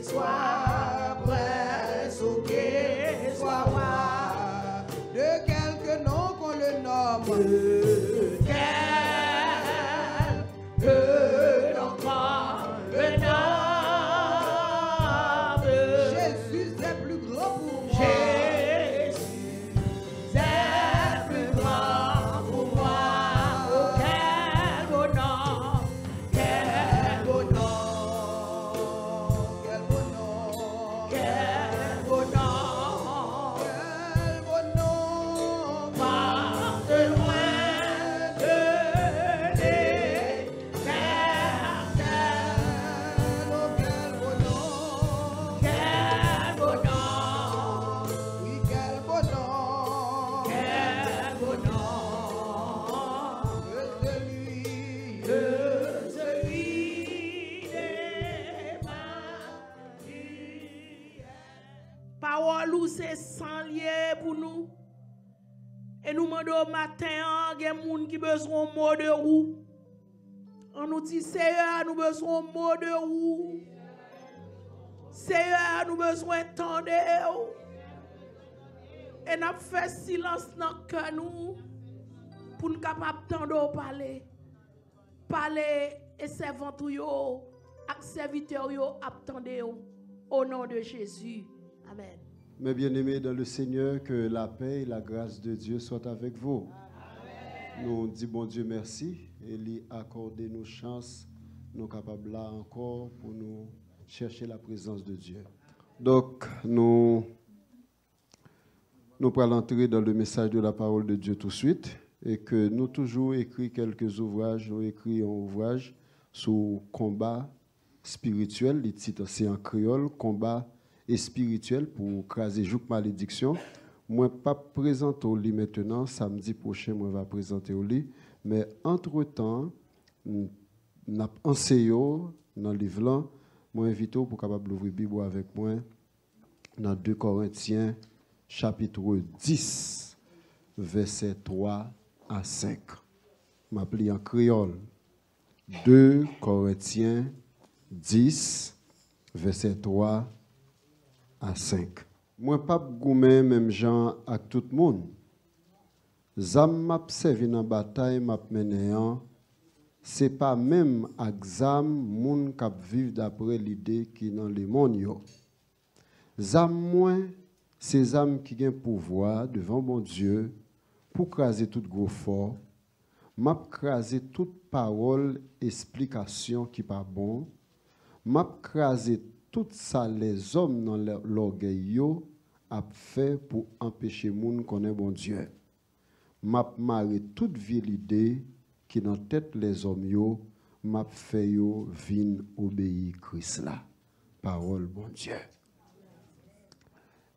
soit prince ou qu'il soit roi, de quelque nom qu'on le nomme, que l'on prend le nom. Jésus est plus grand pour moi. Jésus est plus grand pour moi. Oh, quel beau nom, quel beau nom, quel beau nom, quel beau nom, quel beau nom, part de loin de l'éternel. Oh, quel beau nom, quel beau nom, oui, quel beau nom, quel beau nom, que celui des Marie. Parole ou c'est sans lié pour nous. Et nous demandons au matin, il y a des gens qui ont besoin de mots de roue. On nous dit, Seigneur, nous avons besoin de mots de roue. Seigneur, nous avons besoin de temps de vous. Et nous avons fait silence dans le cœur nous pour nous capables de parler. Parler et servant yo, ak serviteur yo, attendez yo. Au nom de Jésus. Amen. Mes bien-aimés dans le Seigneur, que la paix et la grâce de Dieu soient avec vous. Amen. Nous disons bon Dieu merci et lui accorder nos chances, nous capables là encore pour nous chercher la présence de Dieu. Donc, nous allons entrer dans le message de la parole de Dieu tout de suite et que nous toujours écrit quelques ouvrages, nous écrit un ouvrage sur combat spirituel, les titres c'est en créole, combat et spirituel pour craser jouk malédiction. Moi pas présenter au lit maintenant, samedi prochain moi va présenter au lit, mais entre-temps n'a enseigné dans le livre là, moi invite pour capable ouvrir Bible avec moi dans 2 Corinthiens chapitre 10 verset 3 à 5. M'appelle en créole. 2 Corinthiens 10 verset 3 à 5. Moi pas goumé même gens avec tout le monde. Zam m'a servi dans bataille m'a mené an, c'est pas même avec zam moun k'ap vivre d'après l'idée qui dans le monde yo. Zam moins ces âmes qui ont pouvoir devant mon Dieu pour craser tout gros fort, m'a craser toute parole explication qui pas bon, m'a craser tout ça les hommes dans l'orgueil yo a fait pour empêcher moun connaître bon Dieu. M'a maré toute vieille idée qui dans tête les hommes yo, m'a fait yo vin obéir Christ là. Parole bon Dieu.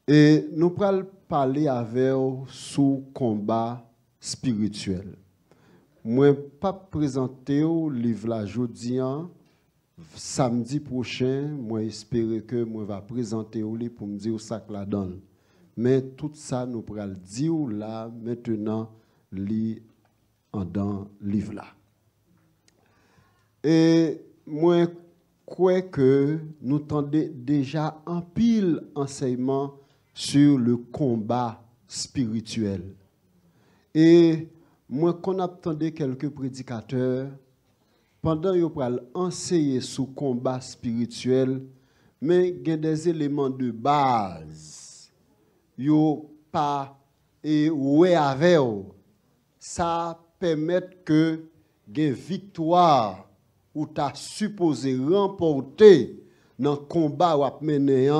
Et nous allons parler avec vous sur combat spirituel. Moi pas présenter le livre là jeudi samedi prochain, moi espère que moi va présenter au lit pour me dire ça que la donne. Mais tout ça nous allons dire là maintenant li en dans livre là. Et moi crois que nous tendez déjà en pile enseignement sur le combat spirituel. Et moi, qu'on attendait quelques prédicateurs, pendant qu'ils pral enseigner sur le combat spirituel, mais il y a des éléments de base. Yo pas et ouais avec ça permet que une victoire ou ta supposé remporter dans le combat ou mené.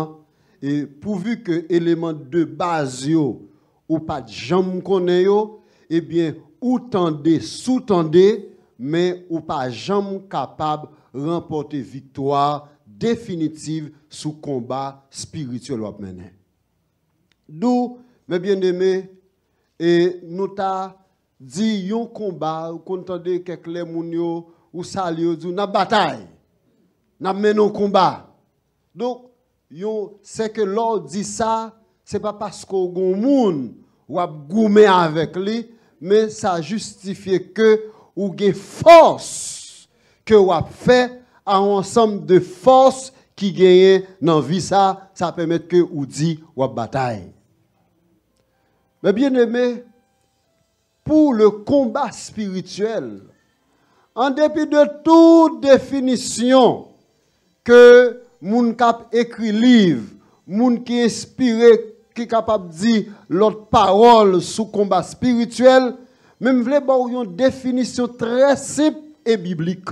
Et pourvu que éléments de base yo ou pas de jambe connaît yo, eh bien ou tendez sous-tendez mais ou pas jambe capable remporter victoire définitive sous combat spirituel ou mené. D'où mes bien-aimés et nous t'a dit yon combat ou contendez quelques les moun yo ou sali dit na bataille n'a menon combat. Donc c'est que l'on dit ça, c'est pas parce qu'on gon moun ou a goumé avec lui, mais ça justifie que ou gen force que ou a fait à un ensemble de forces qui gagnent dans la vie, ça permet que vous dites ou bataille. Mais bien aimé, pour le combat spirituel, en dépit de toute définition que moun kap écrit livre, moun qui inspiré, qui capable de dire l'autre parole sous combat spirituel, même vle ba une définition très simple et biblique.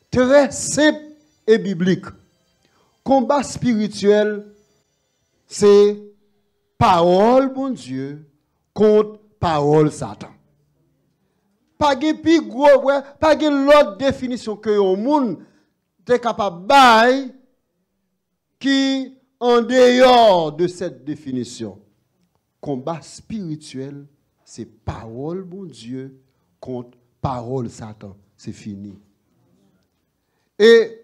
Très simple et biblique. Combat spirituel, c'est parole bon Dieu contre parole Satan. Pas de plus gros, pas de l'autre définition que le monde est capable de qui en dehors de cette définition. Combat spirituel, c'est parole bon Dieu contre parole Satan. C'est fini. Et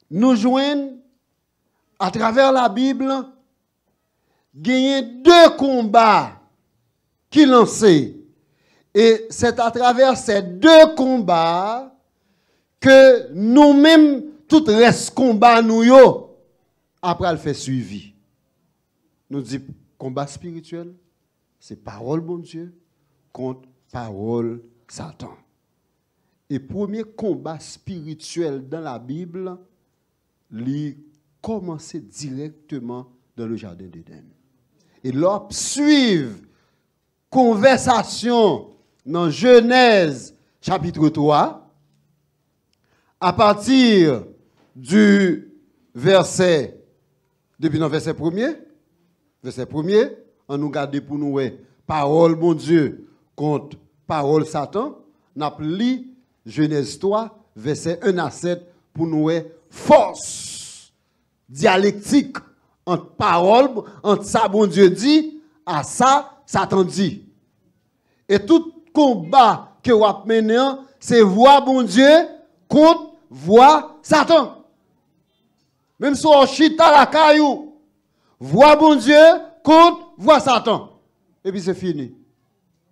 nous joignons à travers la Bible, gagner deux combats qui lançaient. Et c'est à travers ces deux combats que nous-mêmes, tout reste combat nous yo, après le fait suivi. Nous disons combat spirituel, c'est parole bon Dieu contre parole Satan. Et premier combat spirituel dans la Bible, il commence directement dans le jardin d'Éden. Et l'on suivre conversation dans Genèse chapitre 3, à partir du verset, depuis le verset 1er, on nous garde pour nous, parole bon Dieu contre parole Satan, nous appelons Genèse 3, verset 1 à 7, pour nous, force dialectique entre parole, entre ça bon Dieu dit, à ça Satan dit. Et tout combat que vous avez mené, c'est voix bon Dieu contre voix Satan. Même si on chita la caillou, voix bon Dieu contre voix Satan. Et puis c'est fini.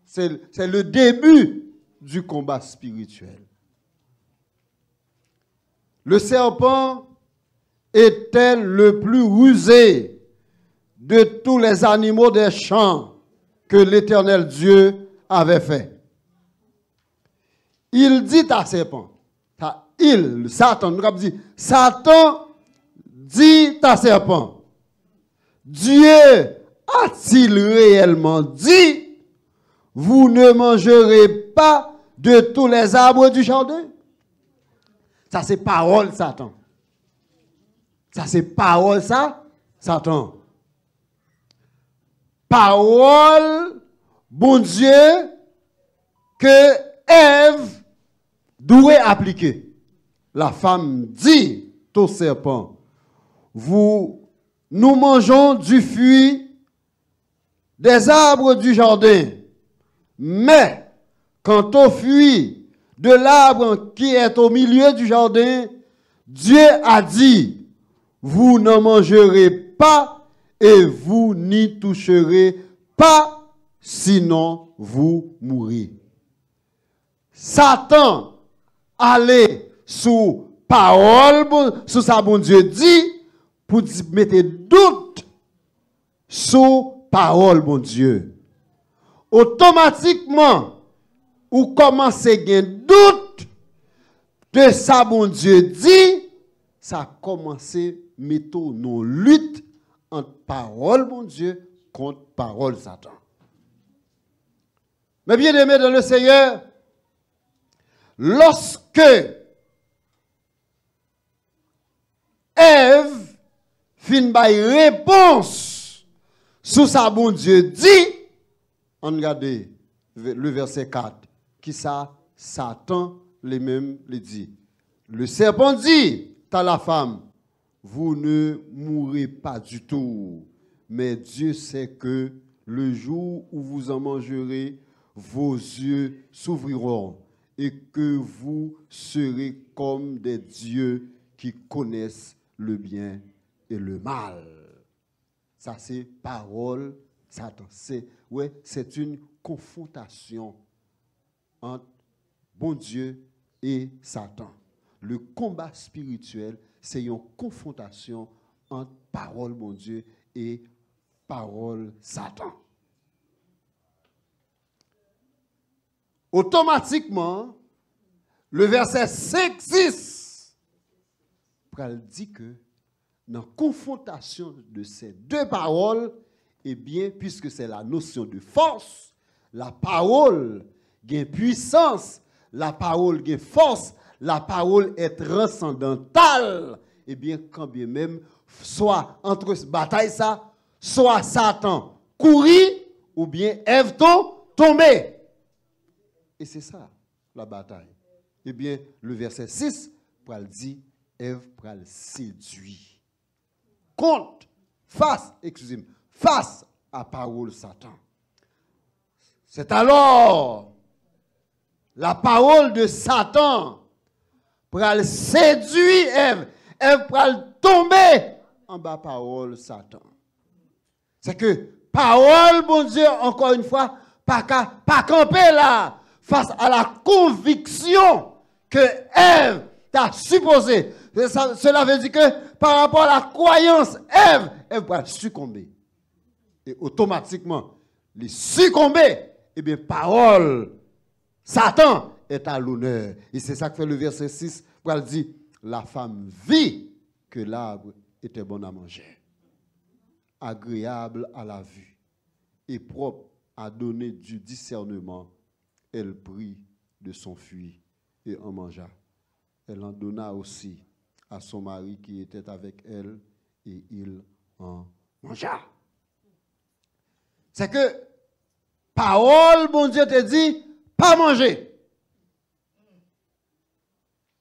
C'est le début du combat spirituel. Le serpent était le plus rusé de tous les animaux des champs que l'Éternel Dieu avait fait. Il dit à serpent, Satan, nous avons dit, Satan dit à serpent, Dieu a-t-il réellement dit, vous ne mangerez pas de tous les arbres du jardin? Ça c'est parole Satan. Ça c'est parole ça, Satan. Parole, bon Dieu, que Ève doit appliquer. La femme dit au serpent, nous mangeons du fruit des arbres du jardin, mais quant au fruit de l'arbre qui est au milieu du jardin, Dieu a dit, vous n'en mangerez pas et vous n'y toucherez pas, sinon vous mourrez. Satan allait sous parole, sous sa bon Dieu dit, pour mettre doute sous parole bon Dieu. Automatiquement, ou commencez à gagner doute de sa bon Dieu dit, ça a commencé à mettre nos luttes entre parole bon Dieu contre parole Satan. Mais bien aimé dans le Seigneur, lorsque Ève fin by réponse sous sa bon Dieu dit, on regarde le verset 4, qui ça, Satan les mêmes les dit. Le serpent dit à la femme, vous ne mourrez pas du tout, mais Dieu sait que le jour où vous en mangerez, vos yeux s'ouvriront et que vous serez comme des dieux qui connaissent le bien et le mal. Ça c'est parole Satan. C'est une confrontation entre bon Dieu et Satan. le combat spirituel, c'est une confrontation entre parole, mon Dieu, et parole Satan. Automatiquement, le verset 5-6 dit que dans la confrontation de ces deux paroles, eh bien, puisque c'est la notion de force, la parole gagne puissance, la parole gagne force, la parole est transcendantale, eh bien, quand bien même, soit entre bataille ça, soit Satan courir, ou bien Ève tomber. Et c'est ça, la bataille. Eh bien, le verset 6, pral dit, Ève pral séduit. Face à parole Satan. C'est alors la parole de Satan pral séduit Ève. Ève pral tomber en bas parole Satan. C'est que parole, bon Dieu, encore une fois, pas camper là, face à la conviction que Ève t'a supposé. Cela veut dire que par rapport à la croyance, Ève va succomber. Et automatiquement, les succomber, eh bien, parole, Satan est à l'honneur. Et c'est ça que fait le verset 6, où elle dit, la femme vit que l'arbre était bon à manger, agréable à la vue et propre à donner du discernement. Elle prit de son fruit et en mangea. Elle en donna aussi à son mari qui était avec elle et il en mangea. C'est que parole, bon Dieu te dit, pas manger.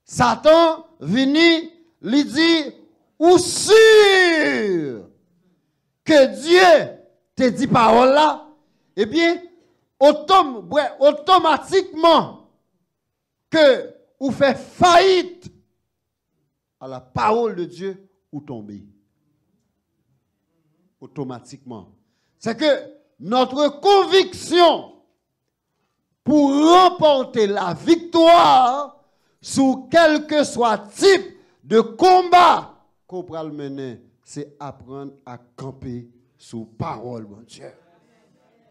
Satan vini, lui dit, ou sûr que Dieu te dit parole là, eh bien, automatiquement que vous faites faillite à la parole de Dieu ou tomber. Automatiquement. C'est que notre conviction pour remporter la victoire sous quel que soit type de combat qu'on pourra le mener, c'est apprendre à camper sous parole, mon Dieu.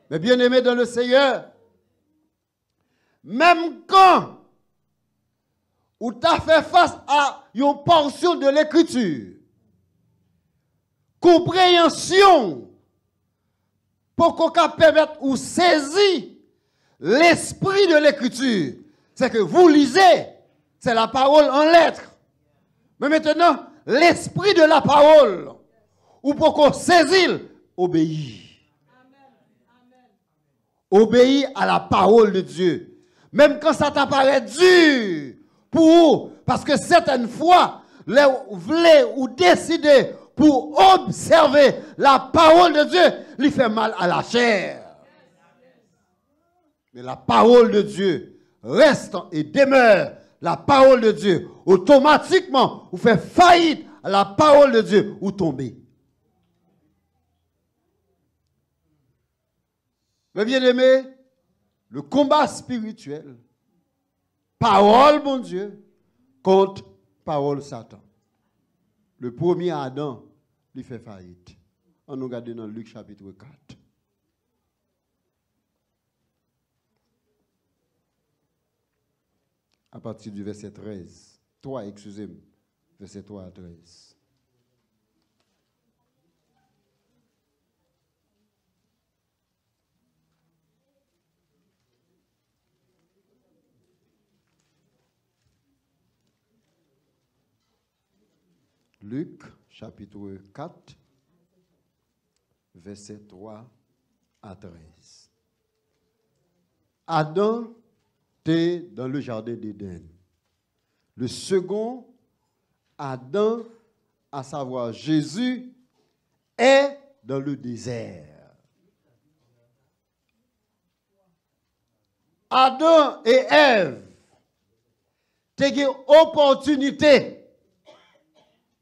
Mais bien aimé dans le Seigneur, même quand ou tu as fait face à une portion de l'écriture, compréhension, pour qu'on puisse permettre ou saisir l'esprit de l'écriture, c'est que vous lisez, c'est la parole en lettres. Mais maintenant, l'esprit de la parole, ou pour qu'on saisisse, obéit. Obéis à la parole de Dieu. Même quand ça t'apparaît dur pour vous, parce que certaines fois, vous voulez ou décidez pour observer la parole de Dieu, il fait mal à la chair. Mais la parole de Dieu reste et demeure la parole de Dieu. Automatiquement, vous faites faillite à la parole de Dieu ou tombez. Mais bien aimé, le combat spirituel, parole, bon Dieu, contre parole Satan. Le premier Adam, il fait faillite. On nous regarde dans Luc chapitre 4. À partir du verset 13. 3, excusez-moi. Verset 3 à 13. Luc, chapitre 4, verset 3 à 13. Adam était dans le jardin d'Éden. Le second, Adam, à savoir Jésus, est dans le désert. Adam et Ève ont eu opportunité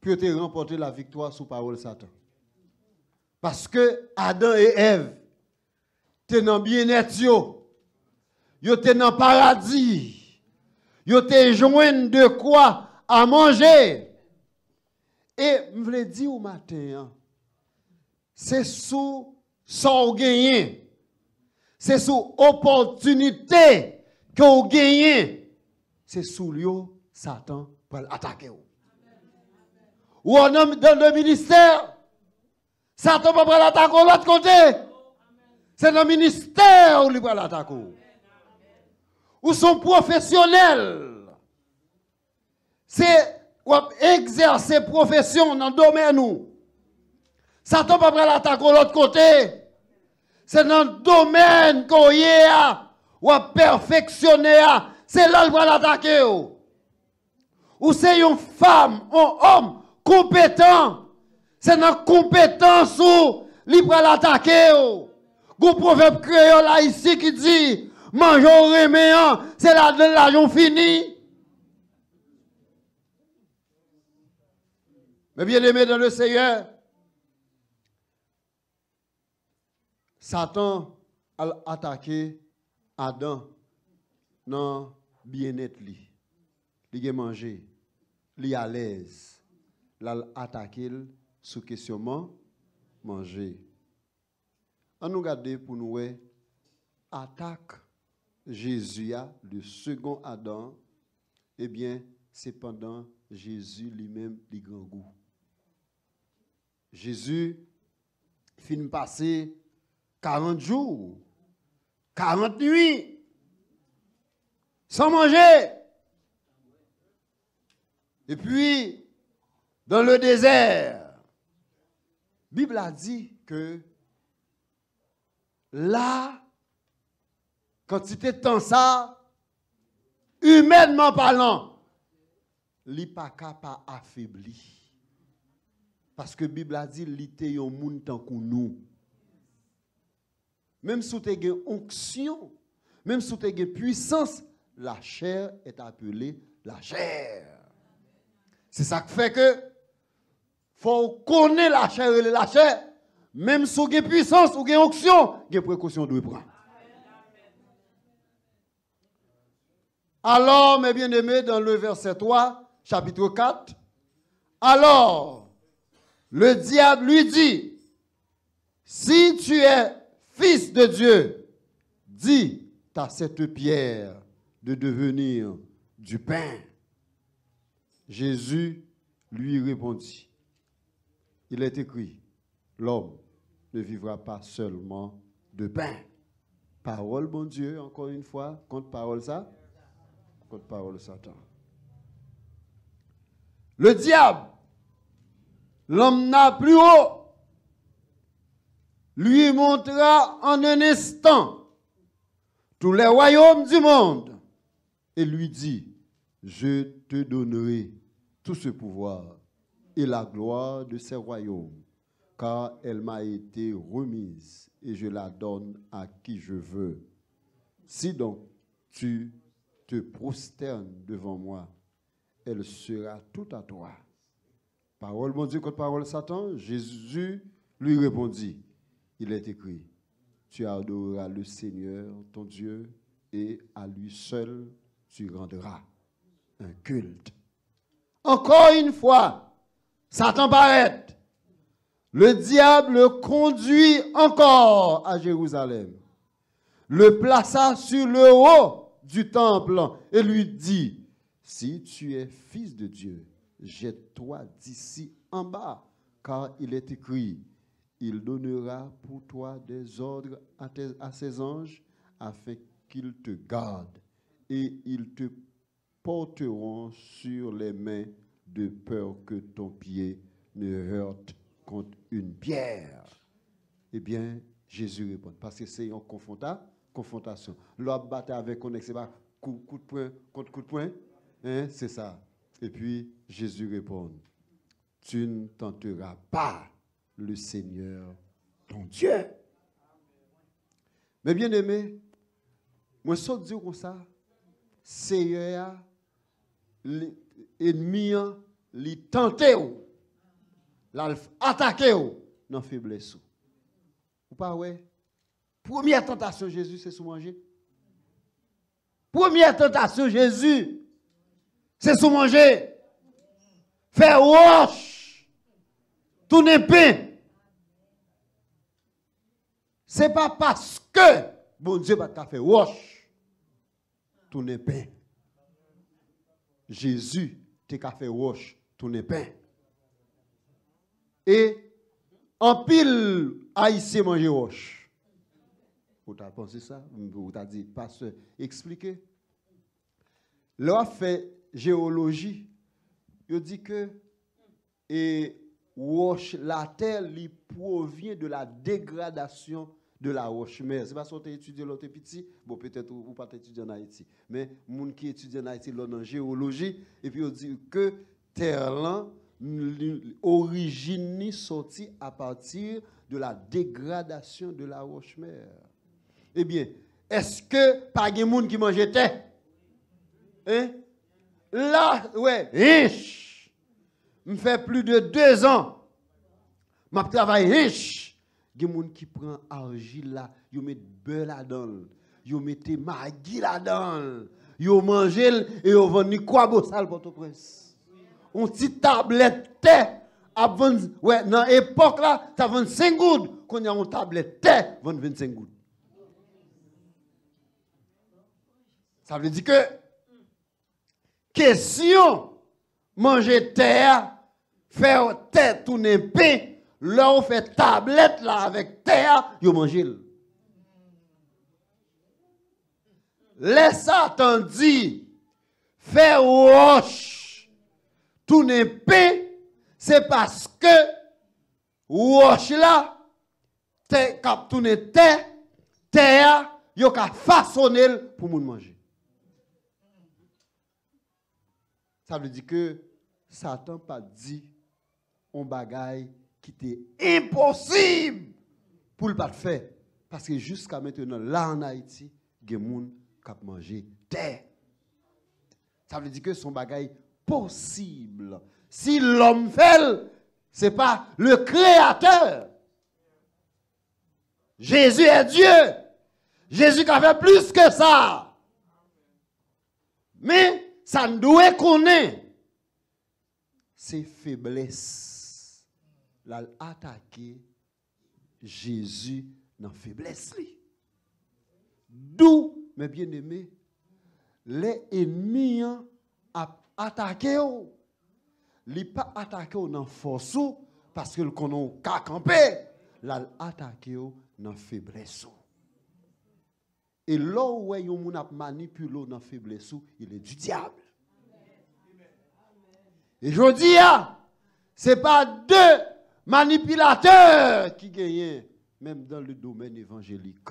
pour te remporter la victoire sous parole Satan. Parce que Adam et Ève étaient dans bien-être, ils étaient dans le paradis, ils étaient joints de quoi à manger. Et je voulais dire au matin, c'est sous son gagné. C'est sous opportunité que vous gagnez. C'est sous lui, Satan pour l'attaquer. Ou dans le ministère, Satan va prendre l'attaque de l'autre côté. C'est dans le ministère où il va l'attaquer. Ou sont professionnels. C'est exercer profession dans le domaine où Satan va prendre l'attaque de l'autre côté. C'est dans le domaine qu'on y est, ou à perfectionner. C'est là qu'il va l'attaquer. Ou c'est une femme, un homme compétent. C'est dans la compétence où il va l'attaquer. Le proverbe créole là ici qui dit, mangeons reméant, c'est l'argent fini. Mais bien aimé dans le Seigneur, Satan a attaqué Adam dans bien-être. Il a mangé, il est à l'aise. Il a attaqué sous questionnement manger. On nous regarde pour nous attaque Jésus, le second Adam, eh bien, c'est pendant Jésus lui-même les grands goûts. Jésus finit passer 40 jours, 40 nuits, sans manger. Et puis, dans le désert, la Bible a dit que là, quand il était dans ça, humainement parlant, il n'est pas capable affaibli. Parce que la Bible a dit qu'il était un monde tant que nous. Même si tu as une onction, même si tu as une puissance, la chair est appelée la chair. C'est ça qui fait que faut connaître la chair et la chair. Même si vous avez puissance ou une onction, vous avez précaution de prendre. Alors, mes bien-aimés, dans le verset 3, chapitre 4, alors, le diable lui dit, si tu es fils de Dieu, dis à cette pierre de devenir du pain. Jésus lui répondit, il est écrit, l'homme ne vivra pas seulement de pain. Parole, bon Dieu, encore une fois, contre parole ça, contre parole Satan. Le diable, l'homme n'a plus haut, lui montra en un instant tous les royaumes du monde et lui dit, je te donnerai tout ce pouvoir et la gloire de ces royaumes, car elle m'a été remise et je la donne à qui je veux. Si donc tu te prosternes devant moi, elle sera tout à toi. Parole, mon Dieu, contre parole Satan, Jésus lui répondit, il est écrit, tu adoreras le Seigneur, ton Dieu, et à lui seul tu rendras un culte. Encore une fois, Satan paraît. Le diable le conduit encore à Jérusalem, le plaça sur le haut du temple et lui dit, si tu es fils de Dieu, jette-toi d'ici en bas, car il est écrit, il donnera pour toi des ordres à ses anges afin qu'ils te gardent et ils te porteront sur les mains de peur que ton pied ne heurte contre une pierre. Eh bien, Jésus répond, parce que c'est une confrontation. L'homme battait avec on c'est pas coup de poing contre coup de poing, hein, c'est ça. Et puis Jésus répond, tu ne tenteras pas le Seigneur ton Dieu. Mais bien aimé, moi je dire comme ça, Seigneur l'ennemi li tenté ou l'a attaqué ou dans faiblesse ou pas ouais. Première tentation Jésus c'est sous manger. Première tentation Jésus c'est sous manger. faire roche, tourner pain. Ce n'est pas parce que bon Dieu va faire roche, tourner pain. Jésus t'a fait roche, tourner pain. Et en pile, haïtien manger roche. Vous avez pensé ça? Vous avez dit, pasteur, expliquez. Là, fait géologie, il dit que roche, la terre, il provient de la dégradation de la roche-mère. Ce n'est pas si vous étudiez l'autre petit, bon, peut-être vous pas étudier en Haïti, mais les gens qui étudient en Haïti, là, en géologie, et puis on dit que terre là, l'origine sortie à partir de la dégradation de la roche-mère. Eh bien, est-ce que pas de monde qui mangeait terre? Hein? Là, ouais, riche. Me fait plus de 2 ans. Je travaille riche. Il y a des gens qui prennent argile là, ils mettent beurre là-dedans, ils mettent maggi là-dedans, ils mangent et ils vendent quoi beau sale pour tout prince. On petite tablette thé à vendre, ouais, dans l'époque là, tu as 25 gouttes, quand il y a une tablette thé, vend 25 gouttes. Ça veut dire que question manger terre, faire terre tourner pain, là on fait tablette là avec terre, yo manger. Laisse Satan dire faire roche tourner pain, c'est parce que roche là terre cap tourner terre yo ka façonner pour moun manger. Ça veut dire que Satan pas dit un bagaille qui était impossible pour le pas faire. Parce que jusqu'à maintenant, là en Haïti, il y a des gens qui ont mangé terre. Ça veut dire que son bagaille possible. Si l'homme fait, ce n'est pas le créateur. Jésus est Dieu. Jésus qui a fait plus que ça. Mais ça ne doit connaître ses faiblesses. L'attaquer Jésus dans faiblesse. D'où, mes bien-aimés, les ennemis ont attaqué. Ils n'ont pas attaqué dans force parce qu'ils ont qu'à camper. Ils ont attaqué dans faiblesse. Et là où ils ont manipulé dans faiblesse, il est du diable. Et je dis, ce n'est pas 2 manipulateurs qui gagnent, même dans le domaine évangélique.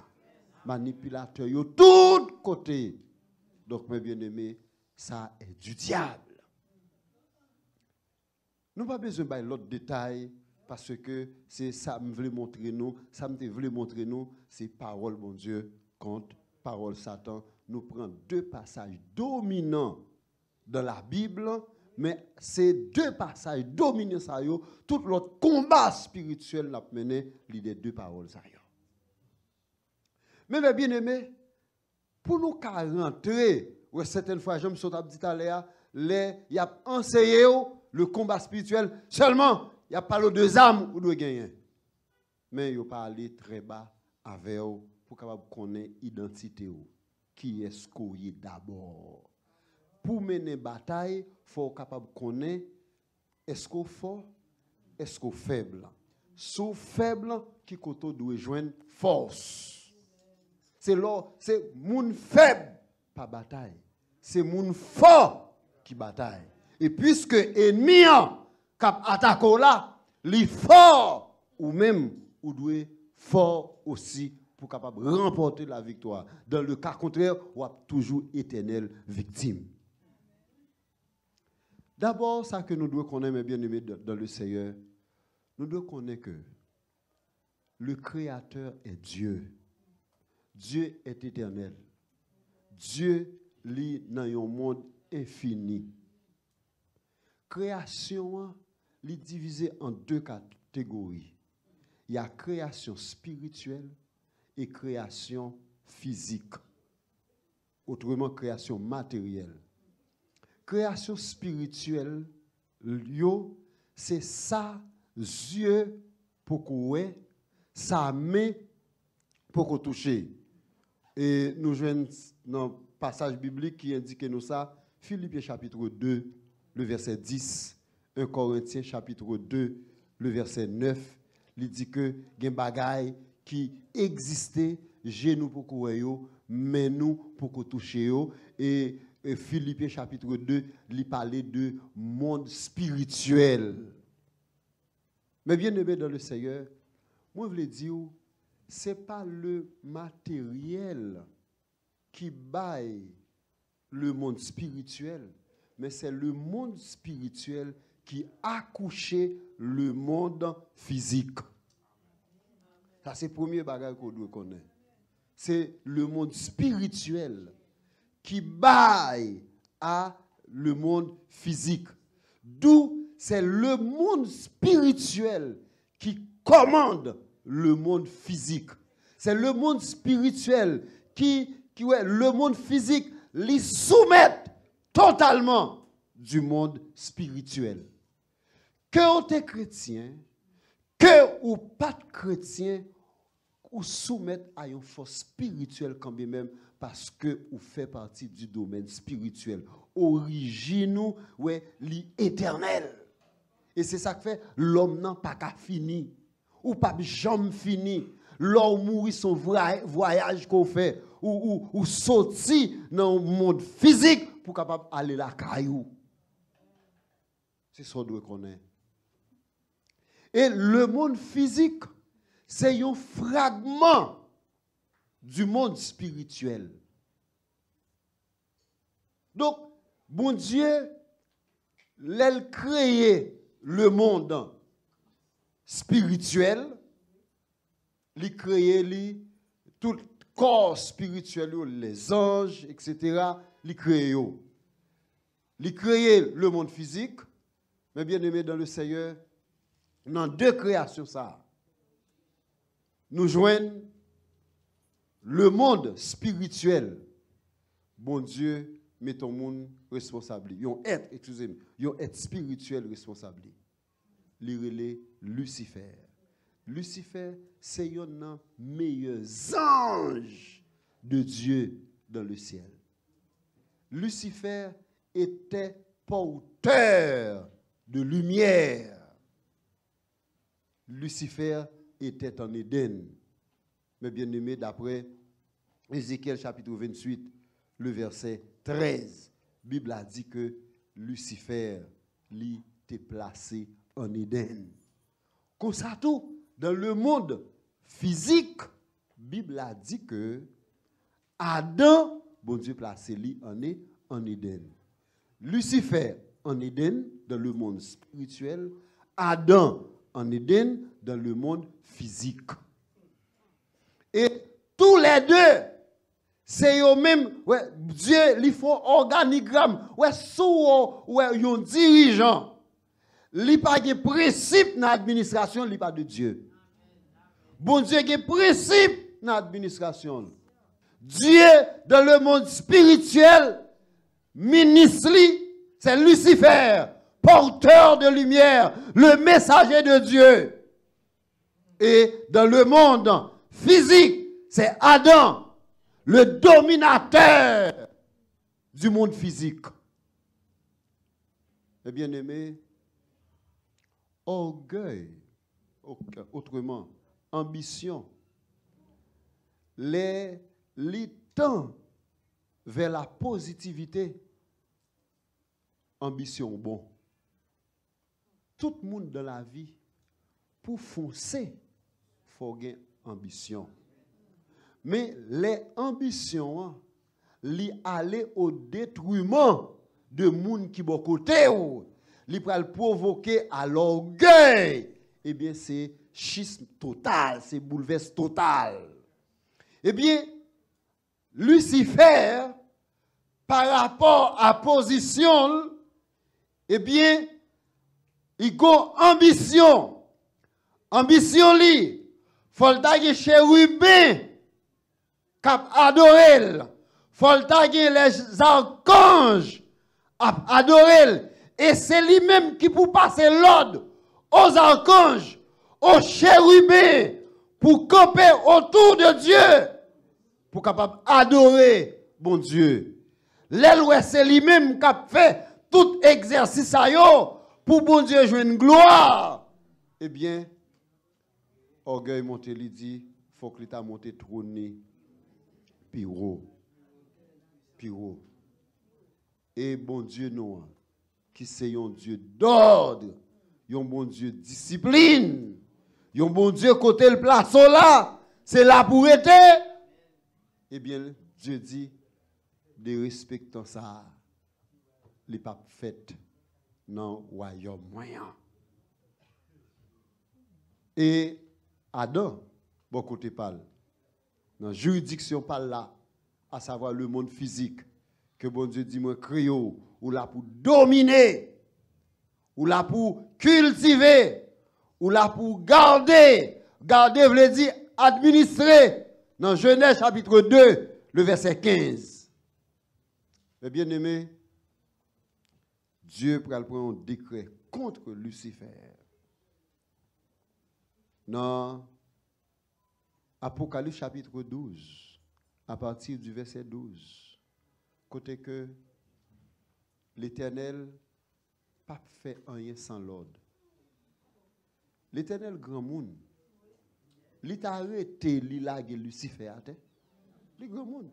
Manipulateurs, de tous côtés. Donc, mes bien-aimés, ça est du diable. Nous n'avons pas besoin de l'autre détail parce que c'est ça que je voulais montrer nous. Ça me voulait montrer nous, c'est parole, mon Dieu, contre parole Satan. Nous prenons 2 passages dominants dans la Bible. Mais ces 2 passages dominent ça, tout l'autre combat spirituel l'a mené, les 2 paroles ça. Mais mes bien-aimés, pour nous rentrer, certaines fois, je me suis dit à l'heure, il y a enseigné le combat spirituel, seulement, il n'y a pas les 2 âmes ou 2 gagner. Mais il n'y a pas aller très bas avec vous pour capable connaître l'identité. Qui est-ce qu'on est d'abord? Pour mener bataille, il faut capable de connaître est-ce qu'on fort, est-ce qu'on faible. Sous faible, qui koto doit joindre force. C'est moun faible, pas bataille. C'est moun fort qui bataille. Et puisque ennemi cap attaque là, li fort ou même ou doit fort aussi pour capable remporter la victoire. Dans le cas contraire, on a toujours éternelle victime. D'abord, ça que nous devons connaître, mes bien-aimés, dans le Seigneur, nous devons connaître que le Créateur est Dieu. Dieu est éternel. Dieu lit dans un monde infini. Création est divisée en 2 catégories. Il y a création spirituelle et création physique. Autrement, création matérielle. Création spirituelle, c'est ça yeux pour qu'on ça main pour qu'on toucher. Et nous jouons dans le passage biblique qui indique nous ça, Philippiens chapitre 2, le verset 10, 1 Corinthiens chapitre 2, le verset 9, il dit que il y a des bagailles qui existaient, genoux pour qu'on mais nous pour qu'on touche. Et Philippiens chapitre 2, il parlait de monde spirituel. Mais bien aimé dans le Seigneur, moi je veux dire, ce n'est pas le matériel qui baille le monde spirituel, mais c'est le monde spirituel qui a couché le monde physique. Ça, c'est le premier bagage qu'on doit connaître. C'est le monde spirituel qui baille à le monde physique. D'où c'est le monde spirituel qui commande le monde physique. C'est le monde spirituel qui le monde physique, les soumet totalement du monde spirituel. Que vous êtes chrétien, que ou pas de chrétien, ou soumettre à une force spirituelle quand même, parce que vous faites partie du domaine spirituel. Origine, ouais, l'éternel. Et c'est ça que fait l'homme n'a pas qu'à finir. Ou pas jamais fini. L'homme mourit son voyage qu'on fait. Ou sorti dans le monde physique pour capable aller la caillou. C'est ça qu'on doit connaître. Et le monde physique, c'est un fragment du monde spirituel. Donc, bon Dieu, il créé le monde spirituel, il créé tout le corps spirituel, les anges, etc., il créé. Il créé le monde physique, mais bien aimé dans le Seigneur, dans deux créations, ça. Nous joignons le monde spirituel. Bon Dieu, met ton monde responsable. Yon être, excusez-moi, yon être spirituel responsable. L'irélé Lucifer. Lucifer, c'est un meilleur ange de Dieu dans le ciel. Lucifer était porteur de lumière. Lucifer était en Éden. Mais bien aimé, d'après Ézéchiel chapitre 28, le verset 13, la Bible a dit que Lucifer était placé en Éden. Comme ça tout, dans le monde physique, la Bible a dit que Adam, bon Dieu placé lui en Éden. Lucifer en Éden, dans le monde spirituel, Adam en Éden, dans le monde physique. Et tous les deux, c'est eux même, ouais, Dieu, il faut organigramme, ouais, sous, ouais, un dirigeant, il n'y a pas de principe dans l'administration, il n'y a pas de Dieu. Bon Dieu, il y a principe dans l'administration. Dieu, dans le monde spirituel, ministre, c'est Lucifer, porteur de lumière, le messager de Dieu. Et dans le monde physique, c'est Adam, le dominateur du monde physique. Et bien aimé, orgueil, autrement, ambition, les tend vers la positivité, ambition bon. Tout le monde dans la vie, pour foncer, il faut avoir ambition. Mais les ambitions, li aller au détriment de monde qui bon côté ou li pral provoquer à l'orgueil. Eh bien c'est schisme total, c'est bouleverse total. Eh bien Lucifer par rapport à position, eh bien il a ambition. Ambition li, faut le chérubin cap adorer, faut le les archanges adorer, Et c'est lui-même qui pour passer l'ordre aux archanges, aux chérubins, pour camper autour de Dieu, pour capable adorer bon Dieu. L'elle, c'est lui-même qui a fait tout exercice à yo pour bon Dieu jouer une gloire. Eh bien, orgueil monté, il dit, faut que l'État monte trône piro. Et bon Dieu, non, qui c'est un Dieu d'ordre, un bon Dieu de discipline, un bon Dieu côté le place là, c'est là pour être. Eh bien, Dieu dit, de respectant ça, les papes fait dans le royaume moyen. Et Adam, bon côté parle, dans la juridiction parle là, à savoir le monde physique, que bon Dieu dit, moi, créé, ou là pour dominer, ou là pour cultiver, ou là pour garder. Garder veut dire administrer. Dans Genèse chapitre 2, le verset 15. Mais bien aimé, Dieu prend un décret contre Lucifer. Dans Apocalypse chapitre 12, à partir du verset 12, côté que l'Éternel n'a pas fait rien sans l'ordre. L'Éternel grand monde, il t'a arrêté, il a Lucifer à terre. Le grand monde.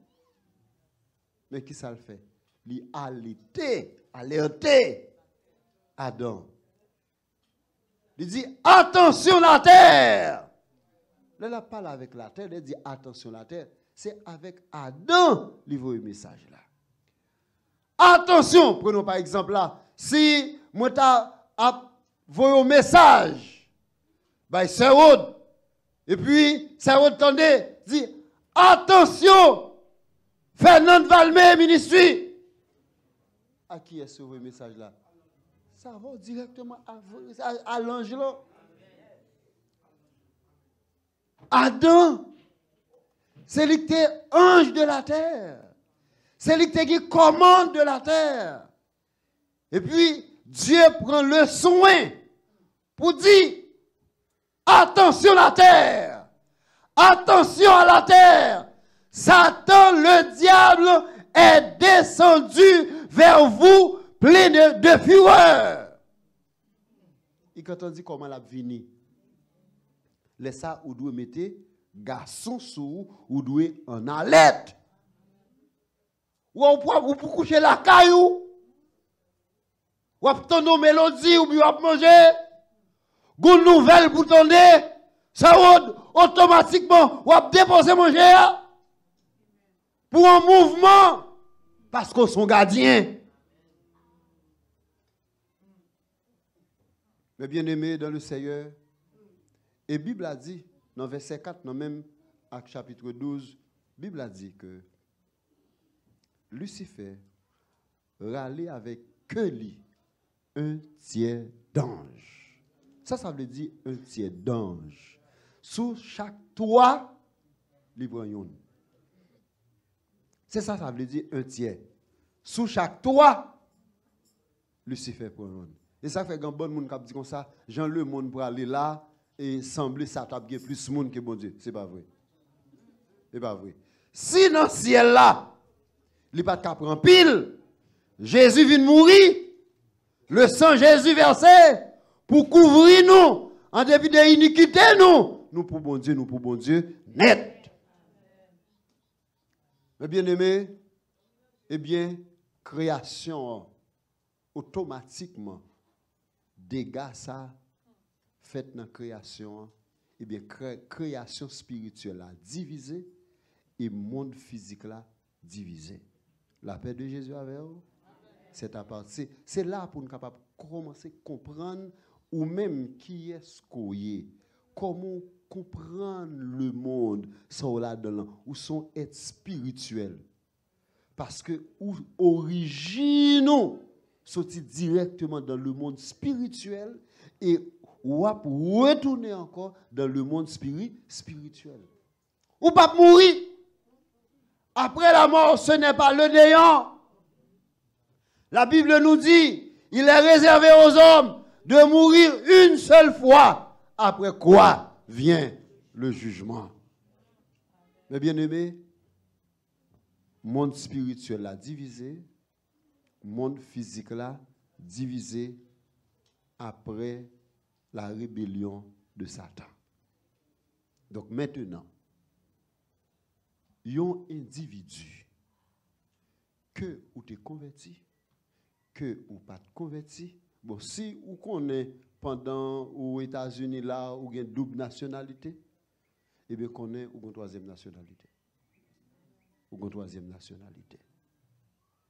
Mais qui ça le fait? Il a alerté Adam. Il dit attention la terre. Là, il parle avec la terre, il dit attention la terre. C'est avec Adam qu'il voit le message là. Attention, prenons par exemple là, si moi t'as envoyé un message, bah c'est Rod, et puis c'est Rod tendez, dit attention, Fernand Valmé, ministre. À qui est-ce que le message là? Ça va directement à l'ange là. Adam, c'est lui qui est ange de la terre. C'est lui qui commande de la terre. Et puis, Dieu prend le soin pour dire, attention la terre, attention à la terre. Satan, le diable, est descendu vers vous plein de fureur. Et quand on dit comment la vini, laissez ça ou doit mettre garçon sous ou doit en alerte. Ou pour coucher la caillou, ou pour tendre mélodie ou bien manger, une nouvelle pour tendre, ça automatiquement ou déposer manger pour un mouvement parce qu'ils sont gardiens. Mais bien aimé dans le Seigneur, et la Bible a dit, dans verset 4, dans même Acte chapitre 12, la Bible a dit que Lucifer râlait avec que lui un tiers d'ange. Ça veut dire un tiers d'ange. Sous chaque toit, il prend une. C'est ça veut dire un tiers. Sous chaque toit, Lucifer prend une. Et ça fait qu'un bon monde qui dit comme ça, Jean le monde pour aller là et sembler ça tape plus de monde que bon Dieu. C'est pas vrai. C'est pas vrai. Si dans le ciel là, il n'y a pas de prendre pile, Jésus vient mourir, le sang Jésus versé pour couvrir nous, en dépit de l'iniquité nous pour bon Dieu, net. Mais bien aimé, eh bien, création, automatiquement, dégâts ça, fait dans la création, eh bien, création spirituelle là, divisée, et monde physique là, divisé. La paix de Jésus avec vous, c'est à partir. C'est là pour nous capables de commencer à comprendre, ou même qui est-ce qu'on est, comment comprendre le monde, sans là-dedans, ou son être spirituel. Parce que originaux sorti directement dans le monde spirituel et ou retourner encore dans le monde spirituel. Ou pas mourir. Après la mort, ce n'est pas le néant. La Bible nous dit, Il est réservé aux hommes de mourir une seule fois, après quoi vient le jugement. Mais bien aimé, monde spirituel là divisé, monde physique là divisé après la rébellion de Satan. Donc maintenant, un individu que ou t'es converti, que ou pas converti, bon si ou connaît pendant aux États-Unis là ou une double nationalité, eh bien connaît ou une troisième nationalité. Ou une troisième nationalité.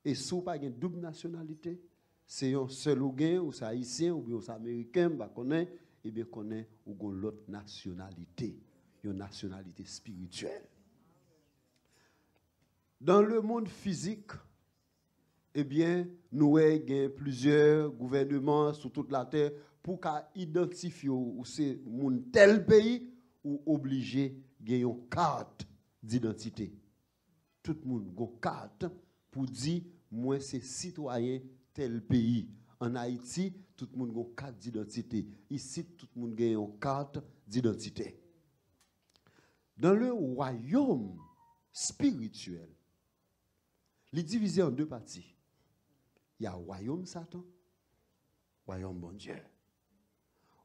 Et si vous n'avez pas une double nationalité, c'est un seul ou gain, ou c'est haïtien, ou bien c'est américain, bah connaît, et bien connaît ou l'autre nationalité, une nationalité spirituelle. Dans le monde physique, eh bien, nous avons plusieurs gouvernements sur toute la terre pour identifier où c'est tel pays ou obligé de gagner une carte d'identité. Tout le monde a une carte pour dire moi c'est citoyen tel pays. En Haïti, tout le monde a une carte d'identité. Ici, tout le monde a une carte d'identité. Dans le royaume spirituel, il est divisé en deux parties. Il y a royaume Satan, royaume bon Dieu.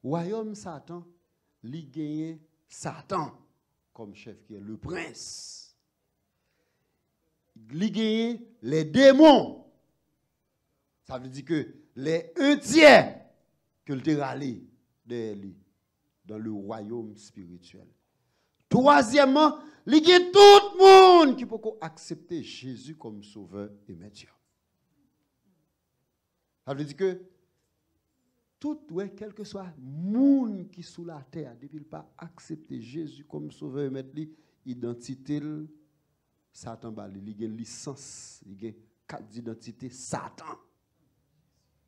Royaume Satan, il gagne Satan comme chef qui est le prince. Il gagne les démons. Ça veut dire que les un tiers que le râlé derrière lui dans le royaume spirituel. Troisièmement, il y a tout le monde qui peut accepter Jésus comme sauveur et maître. Ça veut dire que tout, quel que soit le monde qui est sous la terre, depuis qu'il pas accepter Jésus comme sauveur et maître, identité, Satan, il y a une licence, il y a une carte d'identité Satan.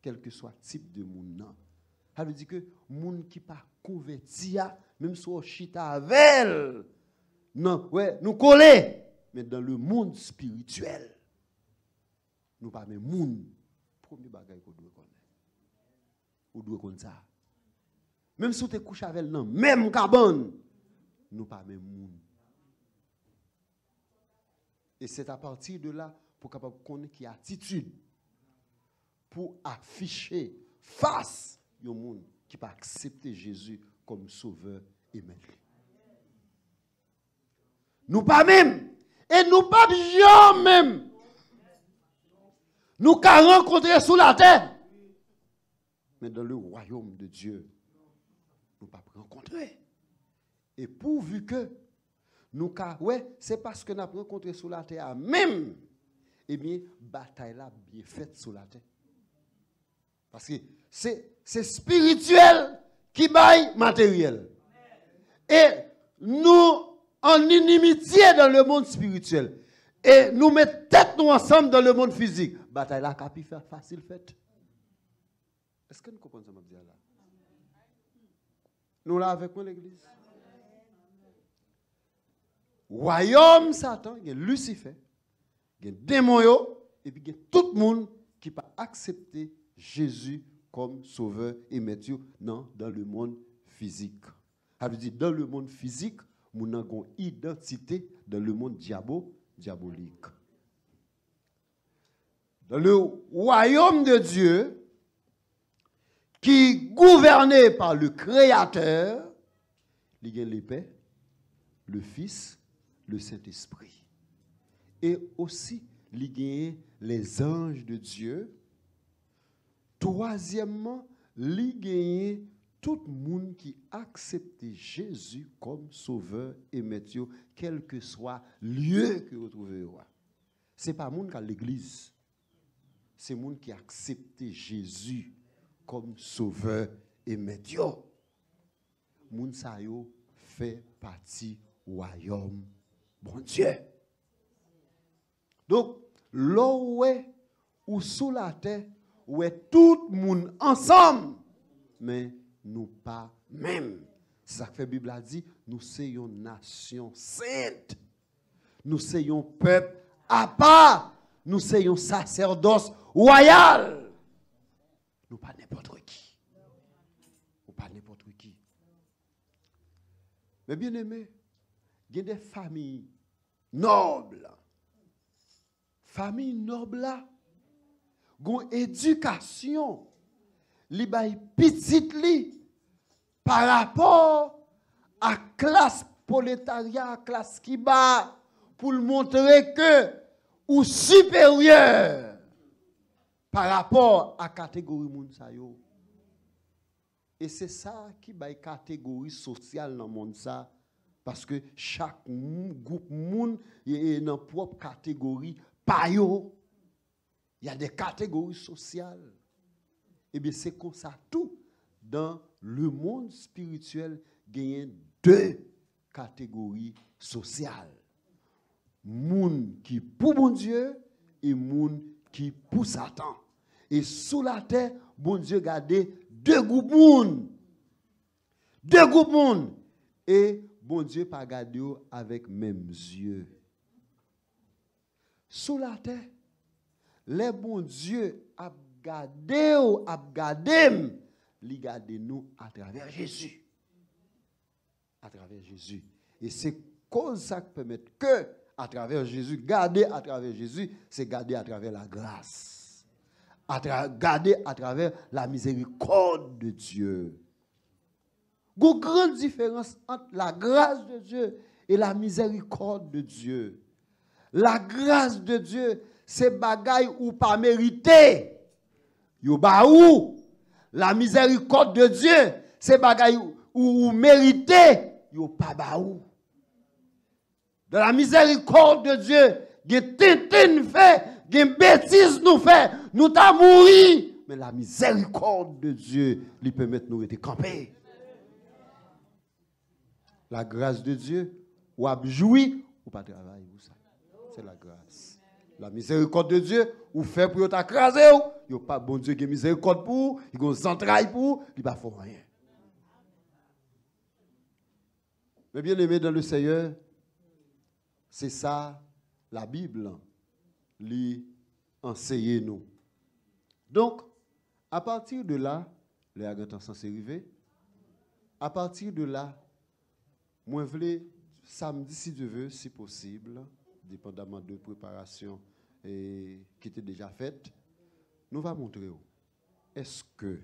Quel que soit le type de monde. Ça veut dire que le monde qui n'est pas converti, même si on chita avec, non, ouais, nous coller, mais dans le monde spirituel, nous pas même monde. Premier bagage qu'on doit connaître. Ou doit connaître ça. Même si tu couches avec non, même cabane, nous pas même monde. Et c'est à partir de là pour capable connaître qui attitude pour afficher face au monde qui pas accepter Jésus comme sauveur et maître. Nous pas même et nous pas jamais nous qu'à rencontrer sous la terre. Mais dans le royaume de Dieu, nous pas rencontrer. Et pourvu que nous qu'à c'est parce que nous avons rencontré sous la terre même, eh bien, bataille là bien faite sous la terre. Parce que c'est spirituel qui baille matériel. Et nous, en inimitié dans le monde spirituel, et nous mettons tête nous ensemble dans le monde physique, bataille là, capi faire facile faite. Est-ce que nous comprenons ça, là? Nous là avec moi l'église. Royaume Satan, il y a Lucifer, il y a démon, et puis il y a tout le monde qui peut accepter Jésus comme sauveur et maître dans le monde physique. Ça veut dire, dans le monde physique, nous avons une identité dans le monde diabolique. Dans le royaume de Dieu, qui est gouverné par le Créateur, il y a l'épée, le Fils, le Saint-Esprit. Et aussi, il y a les anges de Dieu. Troisièmement, il y a tout le monde qui accepte Jésus comme sauveur et maître, quel que soit le lieu que vous trouvez. Ce n'est pas le monde qui a l'église. C'est le monde qui accepte Jésus comme sauveur et maître. Le monde fait partie du royaume bon Dieu. Donc, là où sous la terre, où est tout le monde ensemble, mais nous pas même. C'est ça que la Bible a dit, nous sommes une nation sainte. Nous sommes un peuple à part. Nous sommes un sacerdoce royal. nous pas n'importe qui. Ou pas n'importe qui. Mais bien aimé, il y a des familles nobles. Famille noble là, gon éducation, li bay petite li par rapport à classe prolétariat, classe qui bas, pour montrer que ou supérieur par rapport à catégorie moun sa yo. Et c'est ça qui bay catégorie sociale dans le monde ça. Parce que chaque groupe moun est dans propre catégorie. Il y a des catégories sociales. Et bien, c'est comme ça tout. Dans le monde spirituel, il y a deux catégories sociales. Moun qui pour bon Dieu et moun qui pour Satan. Et sous la terre, bon Dieu gardé deux groupes moun. Deux groupes moun. Et bon Dieu pas gardé avec mêmes yeux. Sous la terre, les bons Dieu a gardé nous à travers Jésus. À travers Jésus. Et c'est cause ça qui permet que, à travers Jésus, garder à travers Jésus, c'est garder à travers la grâce. Garder à travers la miséricorde de Dieu. Il y a une grande différence entre la grâce de Dieu et la miséricorde de Dieu. La grâce de Dieu, c'est bagaille ou pas mérité. Yo ba ou. La miséricorde de Dieu, c'est bagaille ou mérité. Yo pas ba ou. Dans la miséricorde de Dieu, gen tintin fait, gen bêtise nous fait, nous t'a mouri. Mais la miséricorde de Dieu lui permet de nous être campés. La grâce de Dieu, ou a joui, ou pas travailler pour ça. C'est la grâce. La miséricorde de Dieu, ou fait pour t'écraser, il n'y a pas bon Dieu qui a miséricorde pour, il y a s'entraille pour, il ne va pas faire rien. Mais bien aimé dans le Seigneur, c'est ça la Bible lui enseigne nous. Donc, à partir de là, les agents sont arrivés. À partir de là, moi, je voulais, samedi, si Dieu veut, si possible, dépendamment de préparation qui était déjà faite, nous allons montrer est-ce que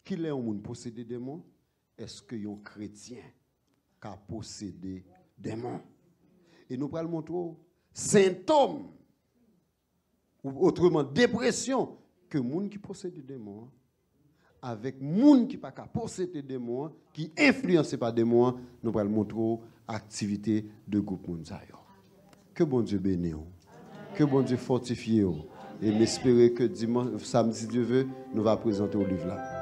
qu'il est un monde possédé des démons, est-ce que un chrétien qui a possédé des démons. Et nous allons montrer symptômes, ou autrement dépression, que monde qui possède des démons, avec monde qui pas posséder des démons, qui influencé par des démons, nous allons montrer activité de groupe monde. Que bon Dieu bénisse. Que bon Dieu fortifie. Et m'espérer que dimanche, samedi, Dieu veut, nous va présenter au livre là.